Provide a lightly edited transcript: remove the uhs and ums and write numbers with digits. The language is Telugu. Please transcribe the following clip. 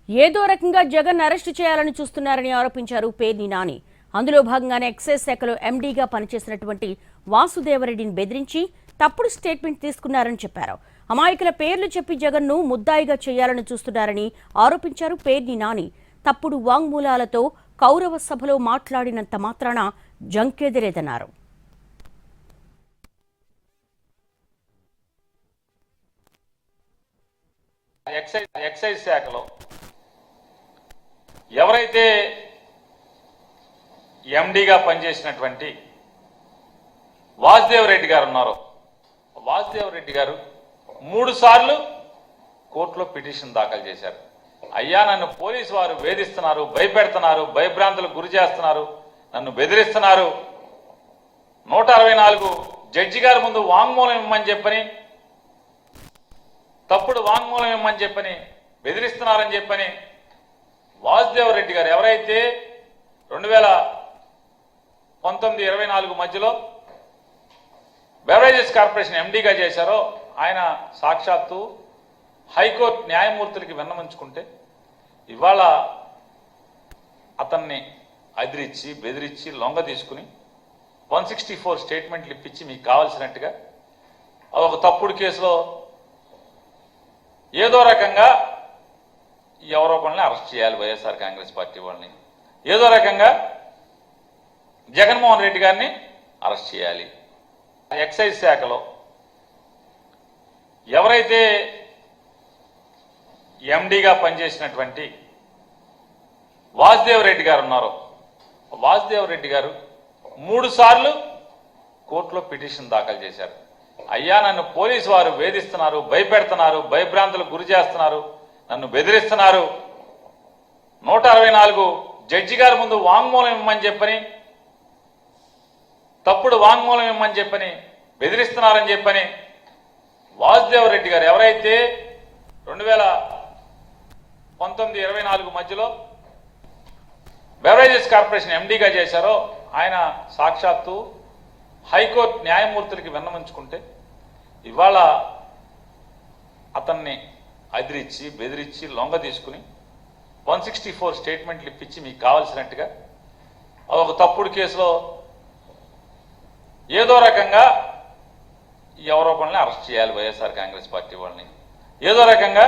ఏదో రకంగా జగన్ అరెస్టు చేయాలని చూస్తున్నారని ఆరోపించారు పేర్ని నాని. అందులో భాగంగానే ఎక్సైజ్ శాఖలో ఎండీగా పనిచేసినటువంటి వాసుదేవరెడ్డిని బెదిరించి తప్పుడు స్టేట్మెంట్ తీసుకున్నారని చెప్పారు. అమాయకుల పేర్లు చెప్పి జగన్ను ముద్దాయిగా చేయాలని చూస్తున్నారని ఆరోపించారు పేర్ని నాని. తప్పుడు వాంగ్మూలాలతో కౌరవ సభలో మాట్లాడినంత మాత్రాన జంకెదిరేదన్నారు. ఎక్సైజ్ శాఖలో ఎవరైతే ఎండీగా పనిచేసినటువంటి వాసుదేవరెడ్డి గారు ఉన్నారో, వాసుదేవరెడ్డి గారు 3 సార్లు కోర్టులో పిటిషన్ దాఖలు చేశారు. అయ్యా, నన్ను పోలీసు వారు వేధిస్తున్నారు, భయపెడుతున్నారు, భయభ్రాంతులకు గురి చేస్తున్నారు, నన్ను బెదిరిస్తున్నారు, 164 జడ్జి గారి ముందు వాంగ్మూలం ఇమ్మని చెప్పని, తప్పుడు వాంగ్మూలం ఇమ్మని చెప్పని బెదిరిస్తున్నారని చెప్పని వాసుదేవరెడ్డి గారు ఎవరైతే 2019-24 మధ్యలో బెవరేజెస్ కార్పొరేషన్ ఎండీగా చేశారో, ఆయన సాక్షాత్తు హైకోర్టు న్యాయమూర్తులకి విన్నవించుకుంటే ఇవాళ అతన్ని అదిరించి బెదిరించి లొంగ తీసుకుని 164 స్టేట్మెంట్లు ఇప్పించి మీకు కావాల్సినట్టుగా ఒక తప్పుడు కేసులో ఏదో రకంగా ఎవరో ఒకరిని అరెస్ట్ చేయాలి, వైఎస్ఆర్ కాంగ్రెస్ పార్టీ వాళ్ళని, ఏదో రకంగా జగన్మోహన్ రెడ్డి గారిని అరెస్ట్ చేయాలి. ఎక్సైజ్ శాఖలో ఎవరైతే ఎండీగా పనిచేసినటువంటి వాసుదేవరెడ్డి గారు ఉన్నారో, వాసుదేవరెడ్డి గారు 3 సార్లు కోర్టులో పిటిషన్ దాఖలు చేశారు. అయ్యా, నన్ను పోలీసు వారు వేధిస్తున్నారు, భయపెడుతున్నారు, భయభ్రాంతులకు గురి చేస్తున్నారు, నన్ను బెదిరిస్తున్నారు, 164 జడ్జి గారి ముందు వాంగ్మూలం ఇమ్మని చెప్పని, తప్పుడు వాంగ్మూలం ఇమ్మని చెప్పని బెదిరిస్తున్నారని చెప్పని వాసుదేవరెడ్డి గారు ఎవరైతే 2019-24 మధ్యలో బెవరేజెస్ కార్పొరేషన్ ఎండీగా చేశారో, ఆయన సాక్షాత్తు హైకోర్టు న్యాయమూర్తులకి విన్నవించుకుంటే ఇవాళ అతన్ని అదిరించి బెదిరించి లొంగ తీసుకుని 164 స్టేట్మెంట్లు ఇప్పించి మీకు కావాల్సినట్టుగా ఒక తప్పుడు కేసులో ఏదో రకంగా ఎవరో ఒకరిని అరెస్ట్ చేయాలి, వైఎస్ఆర్ కాంగ్రెస్ పార్టీ వాళ్ళని, ఏదో రకంగా